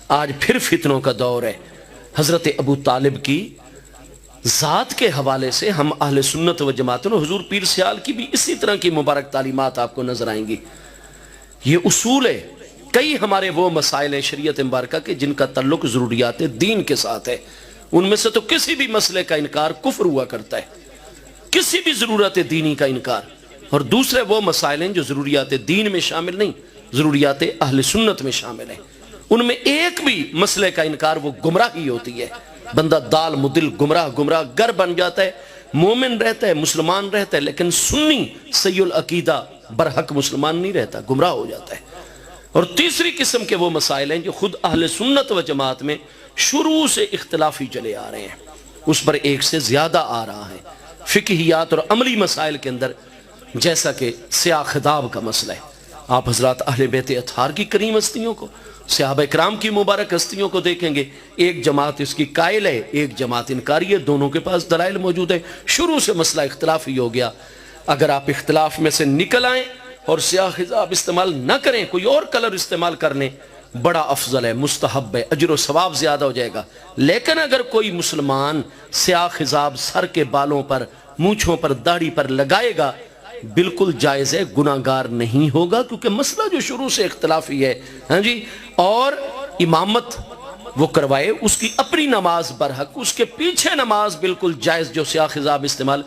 آج پھر فتنوں کا دور ہے۔ حضرت ابو طالب کی ذات کے حوالے سے ہم اہل سنت و جماعت اور حضور پیر سیال کی بھی اسی طرح کی مبارک تعلیمات آپ کو نظر آئیں گی۔ یہ اصول ہے۔ کئی ہمارے وہ مسائل ہیں شریعت مبارکہ کے جن کا تعلق ضروریات دین کے ساتھ ہے، ان میں سے تو کسی بھی مسئلے کا انکار کفر ہوا کرتا ہے، کسی بھی ضرورت دینی کا انکار۔ اور دوسرے وہ مسائل ہیں جو ضروریات دین میں شامل نہیں، ضروریات اہل سنت میں شامل ہیں، ان میں ایک بھی مسئلے کا انکار وہ گمراہی ہوتی ہے۔ بندہ دال مدل گمراہ گر بن جاتا ہے، مومن رہتا ہے، مسلمان رہتا ہے، لیکن سنی صحیح العقیدہ برحق مسلمان نہیں رہتا، گمراہ ہو جاتا ہے۔ اور تیسری قسم کے وہ مسائل ہیں جو خود اہل سنت و جماعت میں شروع سے اختلافی چلے آ رہے ہیں، اس پر ایک سے زیادہ آ رہا ہے فقہیات اور عملی مسائل کے اندر، جیسا کہ سیاہ خطاب کا مسئلہ ہے۔ آپ حضرات اہل بیت اطہار کی کریم ہستیوں کو، صحابہ کرام کی مبارک ہستیوں کو دیکھیں گے، ایک جماعت اس کی قائل ہے، ایک جماعت انکاری ہے، دونوں کے پاس دلائل موجود ہے، شروع سے مسئلہ اختلافی ہو گیا۔ اگر آپ اختلاف میں سے نکل آئیں اور سیاہ خضاب استعمال نہ کریں، کوئی اور کلر استعمال کر لیں، بڑا افضل ہے، مستحب ہے، اجر و ثواب زیادہ ہو جائے گا۔ لیکن اگر کوئی مسلمان سیاہ خضاب سر کے بالوں پر، مونچھوں پر، داڑھی پر لگائے گا، بالکل جائز ہے، گناہگار نہیں ہوگا، کیونکہ مسئلہ جو شروع سے اختلافی ہے، ہاں جی۔ اور امامت وہ کروائے، اس کی اپنی نماز برحق، اس کے پیچھے نماز بالکل جائز جو سیاہ خضاب استعمال۔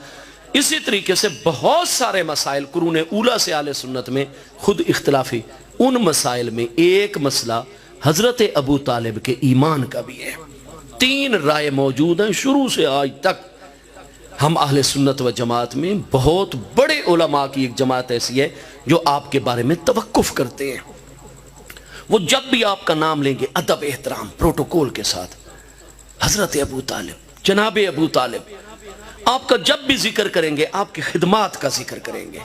اسی طریقے سے بہت سارے مسائل قرون اولیٰ سے اہل سنت میں خود اختلافی، ان مسائل میں ایک مسئلہ حضرت ابو طالب کے ایمان کا بھی ہے۔ 3 رائے موجود ہیں شروع سے آج تک۔ ہم اہل سنت و جماعت میں بہت بڑے علماء کی ایک جماعت ایسی ہے جو آپ کے بارے میں توقف کرتے ہیں، وہ جب بھی آپ کا نام لیں گے ادب احترام پروٹوکول کے ساتھ، حضرت ابو طالب، جناب ابو طالب، آپ کا جب بھی ذکر کریں گے آپ کی خدمات کا ذکر کریں گے،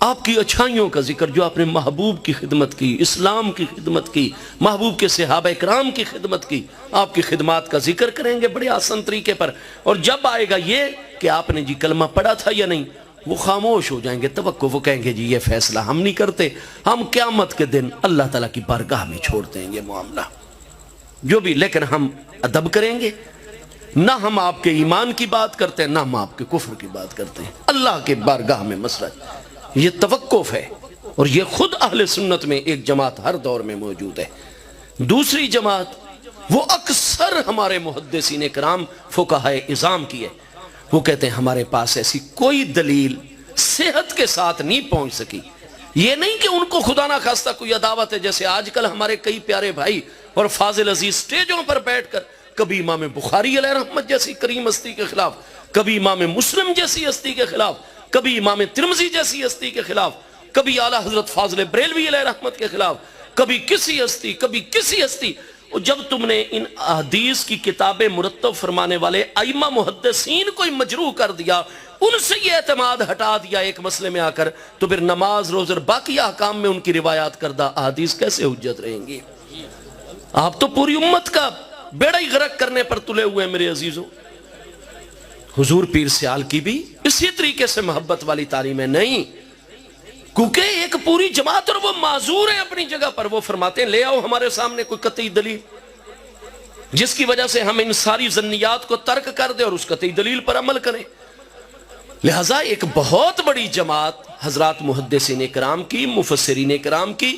آپ کی اچھائیوں کا ذکر، جو آپ نے محبوب کی خدمت کی، اسلام کی خدمت کی، محبوب کے صحابہ کرام کی خدمت کی، آپ کی خدمات کا ذکر کریں گے بڑے آسان طریقے پر۔ اور جب آئے گا یہ کہ آپ نے جی کلمہ پڑھا تھا یا نہیں، وہ خاموش ہو جائیں گے، توقف، وہ کہیں گے جی یہ فیصلہ ہم نہیں کرتے، ہم قیامت کے دن اللہ تعالیٰ کی بارگاہ میں چھوڑ دیں گے معاملہ جو بھی۔ لیکن ہم ادب کریں گے، نہ ہم آپ کے ایمان کی بات کرتے ہیں، نہ ہم آپ کے کفر کی بات کرتے ہیں، اللہ کے بارگاہ میں مسئلہ، یہ توقف ہے۔ اور یہ خود اہل سنت میں ایک جماعت ہر دور میں موجود ہے۔ دوسری جماعت وہ اکثر ہمارے محدثین کرام فقہائے اعظام کی ہے، وہ کہتے ہیں ہمارے پاس ایسی کوئی دلیل صحت کے ساتھ نہیں پہنچ سکی۔ یہ نہیں کہ ان کو خدا نہ خواستہ کوئی عداوت ہے، جیسے آج کل ہمارے کئی پیارے بھائی اور فاضل عزیز سٹیجوں پر بیٹھ کر کبھی امام بخاری علیہ رحمت جیسی کریم ہستی کے خلاف، کبھی امام مسلم جیسی ہستی کے خلاف، کبھی امام ترمذی جیسی ہستی کے خلاف، کبھی اعلیٰ حضرت فاضل بریلوی علیہ رحمت کے خلاف، کبھی کسی ہستی، کبھی کسی ہستی۔ اور جب تم نے ان احادیث کی کتابیں مرتب فرمانے والے ائمہ محدثین کو مجروح کر دیا، ان سے یہ اعتماد ہٹا دیا ایک مسئلے میں آ کر، تو پھر نماز، روزہ اور باقی احکام میں ان کی روایات کردہ احادیث کیسے حجت رہیں گی؟ آپ تو پوری امت کا بیڑا ہی غرق کرنے پر تلے ہوئے ہیں میرے عزیزوں۔ حضور پیر سیال کی بھی اسی طریقے سے محبت والی تعلیمیں نہیں، کیونکہ ایک پوری جماعت، اور وہ معذور ہیں اپنی جگہ پر، وہ فرماتے ہیں لے آؤ ہمارے سامنے کوئی قطعی دلیل جس کی وجہ سے ہم ان ساری ظنیات کو ترک کر دیں اور اس قطعی دلیل پر عمل کریں۔ لہٰذا ایک بہت بڑی جماعت حضرات محدثین کرام کی، مفسرین کرام کی،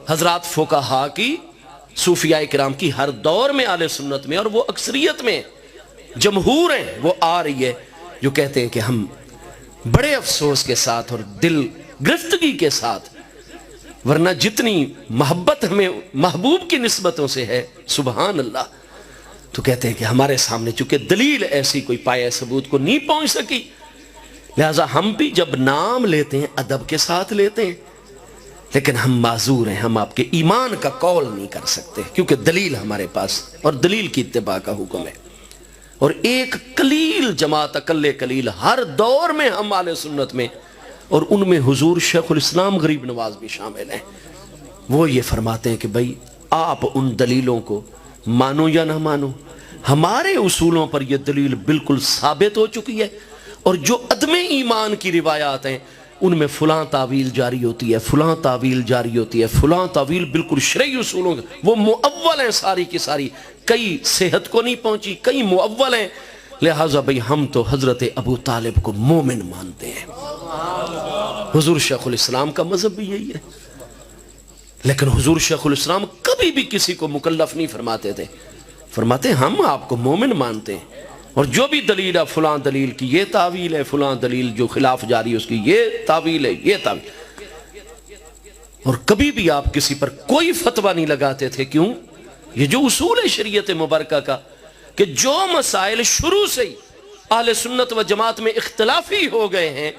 حضرات فقہا کی، صوفیاء کرام کی، ہر دور میں اہل سنت میں، اور وہ اکثریت میں جمہور ہیں، وہ آ رہی ہے، جو کہتے ہیں کہ ہم بڑے افسوس کے ساتھ اور دل گرفتگی کے ساتھ، ورنہ جتنی محبت ہمیں محبوب کی نسبتوں سے ہے سبحان اللہ، تو کہتے ہیں کہ ہمارے سامنے چونکہ دلیل ایسی کوئی پایہ ثبوت کو نہیں پہنچ سکی، لہٰذا ہم بھی جب نام لیتے ہیں ادب کے ساتھ لیتے ہیں، لیکن ہم معذور ہیں، ہم آپ کے ایمان کا قول نہیں کر سکتے، کیونکہ دلیل ہمارے پاس، اور دلیل کی اتباع کا حکم ہے۔ اور ایک قلیل جماعت، اقل قلیل، ہر دور میں ہم اہل سنت میں، اور ان میں حضور شیخ الاسلام غریب نواز بھی شامل ہیں، وہ یہ فرماتے ہیں کہ بھائی آپ ان دلیلوں کو مانو یا نہ مانو، ہمارے اصولوں پر یہ دلیل بالکل ثابت ہو چکی ہے، اور جو عدم ایمان کی روایات ہیں ان میں فلاں تعویل جاری ہوتی ہے، فلاں تعویل جاری ہوتی ہے، فلاں تعویل بالکل شرعی اصولوں کے وہ مؤول ہیں ساری کی ساری، کئی صحت کو نہیں پہنچی، کئی مؤول ہیں. لہٰذا بھئی ہم تو حضرت ابو طالب کو مومن مانتے ہیں. حضور شیخ الاسلام کا مذہب بھی یہی ہے. لیکن حضور شیخ الاسلام کبھی بھی کسی کو مکلف نہیں فرماتے تھے، فرماتے ہم آپ کو مومن مانتے ہیں، اور جو بھی دلیل ہے فلاں دلیل کی یہ تعویل ہے، فلاں دلیل جو خلاف جاری ہے اس کی یہ تعویل ہے، یہ تعویل. اور کبھی بھی آپ کسی پر کوئی فتویٰ نہیں لگاتے تھے. کیوں؟ یہ جو اصول ہے شریعت مبارکہ کا کہ جو مسائل شروع سے ہی اہل سنت و جماعت میں اختلافی ہو گئے ہیں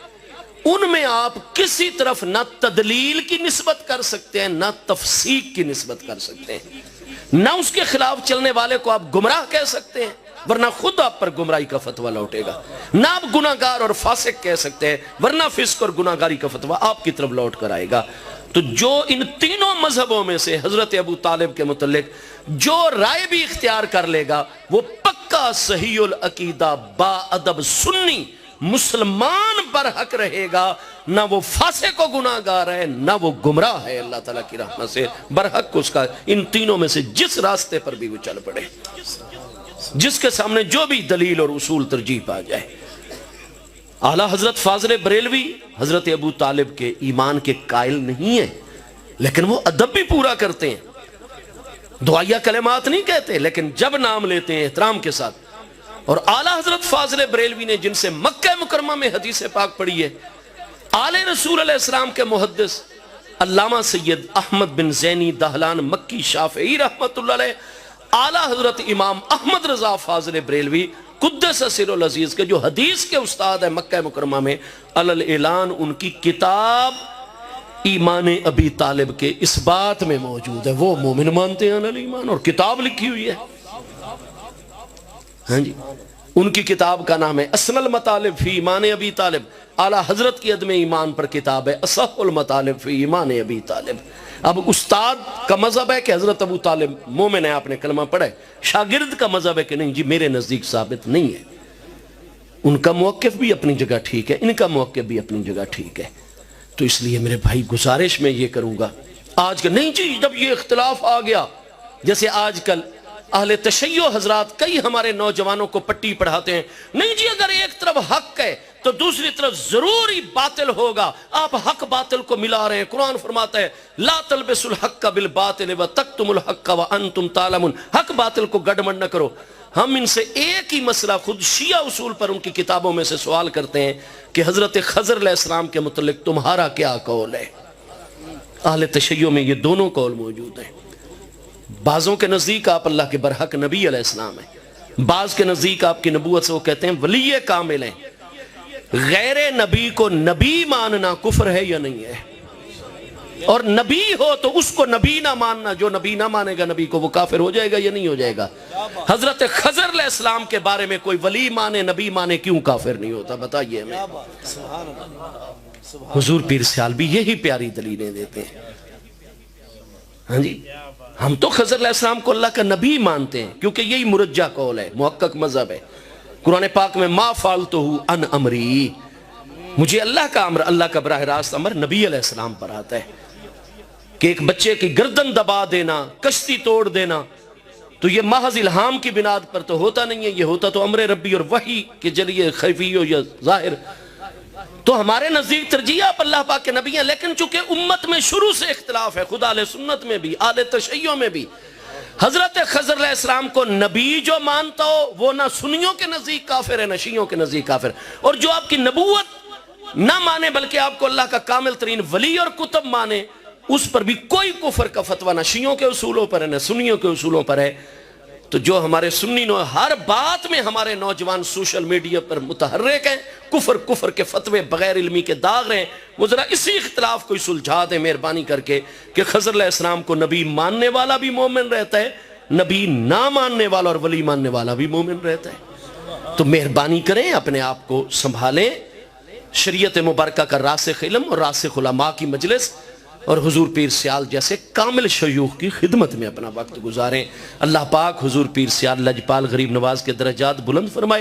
ان میں آپ کسی طرف نہ تدلیل کی نسبت کر سکتے ہیں نہ تفسیق کی نسبت کر سکتے ہیں، نہ اس کے خلاف چلنے والے کو آپ گمراہ کہہ سکتے ہیں ورنہ خود آپ پر گمراہی کا فتویٰ لوٹے گا، نہ آپ گناہگار اور فاسق کہہ سکتے ہیں ورنہ فسق اور گناہگاری کا فتویٰ آپ کی طرف لوٹ کر آئے گا. تو جو ان تینوں مذہبوں میں سے حضرت ابو طالب کے متعلق جو رائے بھی اختیار کر لے گا وہ پکا صحیح العقیدہ با ادب سنی مسلمان برحق رہے گا، نہ وہ فاسق و گناہگار ہے نہ وہ گمراہ ہے. اللہ تعالیٰ کی رحمت سے برحق اس کا ان تینوں میں سے جس راستے پر بھی وہ چل پڑے، جس کے سامنے جو بھی دلیل اور اصول ترجیح پا جائے. اعلیٰ حضرت فاضل بریلوی حضرت ابو طالب کے ایمان کے قائل نہیں ہیں، لیکن وہ ادب بھی پورا کرتے ہیں، دعائیہ کلمات نہیں کہتے لیکن جب نام لیتے ہیں احترام کے ساتھ. اور اعلیٰ حضرت فاضل بریلوی نے جن سے مکہ مکرمہ میں حدیث پاک پڑھی ہے، آل رسول علیہ السلام کے محدث علامہ سید احمد بن زینی دہلان مکی شافعی رحمت اللہ علیہ، اعلیٰ حضرت امام احمد رضا فاضل بریلوی قدس سر العزیز کے جو حدیث کے استاد ہیں مکہ مکرمہ میں، علی الاعلان ان کی کتاب ایمان ابی طالب کے اس بات میں موجود ہے، وہ مومن مانتے ہیں علی ایمان، اور کتاب لکھی ہوئی ہے. ہاں جی، ان کی کتاب کا نام ہے اصل المطالب فی ایمان ابی طالب. اعلیٰ حضرت کی عدم ایمان پر کتاب ہے اصح المطالب فی ایمان ابی طالب. اب استاد کا مذہب ہے کہ حضرت ابو طالب مومن ہے، آپ نے کلمہ پڑھا ہے، شاگرد کا مذہب ہے کہ نہیں جی میرے نزدیک ثابت نہیں ہے. ان کا موقف بھی اپنی جگہ ٹھیک ہے، ان کا موقف بھی اپنی جگہ ٹھیک ہے. تو اس لیے میرے بھائی گزارش میں یہ کروں گا آج کل نہیں جی جب یہ اختلاف آ گیا، جیسے آج کل اہل تشیع حضرات کئی ہمارے نوجوانوں کو پٹی پڑھاتے ہیں، نہیں جی اگر ایک طرف حق ہے تو دوسری طرف ضروری باطل ہوگا، آپ حق باطل کو ملا رہے ہیں. قرآن فرماتا ہے لا تلبسوا الحق بالباطل وتکتموا الحق وانتم تعلمون، حق باطل کو گڈمڈ نہ کرو. ہم ان سے ایک ہی مسئلہ خود شیعہ اصول پر ان کی کتابوں میں سے سوال کرتے ہیں کہ حضرت خضر علیہ السلام کے متعلق تمہارا کیا قول ہے؟ اہل تشیع میں یہ دونوں قول موجود ہیں. بعضوں کے نزدیک آپ اللہ کے برحق نبی علیہ السلام ہیں، بعض کے نزدیک آپ کی نبوت سے وہ کہتے ہیں ولی کامل ہیں. غیر نبی کو نبی ماننا کفر ہے یا نہیں ہے؟ اور نبی ہو تو اس کو نبی نہ ماننا، جو نبی نہ مانے گا نبی کو وہ کافر ہو جائے گا یا نہیں ہو جائے گا؟ حضرت خضر علیہ السلام کے بارے میں کوئی ولی مانے نبی مانے کیوں کافر نہیں ہوتا؟ بتائیے ہمیں. حضور پیر سیال بھی یہی پیاری دلیلیں دیتے ہیں. ہاں جی، ہم تو خضر علیہ السلام کو اللہ کا نبی مانتے ہیں کیونکہ یہی مرجح قول ہے، محقق مذہب ہے. قرآن پاک میں ما فعلتہ عن امری، مجھے اللہ کا امر، اللہ کا براہ راست امر نبی علیہ السلام پر آتا ہے کہ ایک بچے کی گردن دبا دینا، کشتی توڑ دینا، تو یہ محض الہام کی بنیاد پر تو ہوتا نہیں ہے، یہ ہوتا تو امر ربی اور وحی کے ذریعے خفی ہو یا ظاہر. تو ہمارے نزدیک ترجیح آپ اللہ پاک کے نبی ہیں، لیکن چونکہ امت میں شروع سے اختلاف ہے، خدا اہل سنت میں بھی اہل تشیع میں بھی، حضرت خضر علیہ السلام کو نبی جو مانتا ہو وہ نہ سنیوں کے نزدیک کافر ہے نہ شیعوں کے نزدیک کافر، اور جو آپ کی نبوت نہ مانے بلکہ آپ کو اللہ کا کامل ترین ولی اور کتب مانے، اس پر بھی کوئی کفر کا فتویٰ نہ شیعوں کے اصولوں پر ہے نہ سنیوں کے اصولوں پر ہے. تو جو ہمارے سنی ہر بات میں ہمارے نوجوان سوشل میڈیا پر متحرک ہیں، کفر کے فتوے بغیر علمی کے داغ رہے ہیں، وہ ذرا اسی اختلاف کو سلجھا دیں مہربانی کر کے کہ خضر علیہ السلام کو نبی ماننے والا بھی مومن رہتا ہے، نبی نہ ماننے والا اور ولی ماننے والا بھی مومن رہتا ہے. تو مہربانی کریں اپنے آپ کو سنبھالیں، شریعت مبارکہ کا راسخ علم اور راسخ علماء کی مجلس اور حضور پیر سیال جیسے کامل شیوخ کی خدمت میں اپنا وقت گزاریں. اللہ پاک حضور پیر سیال لجپال غریب نواز کے درجات بلند فرمائے.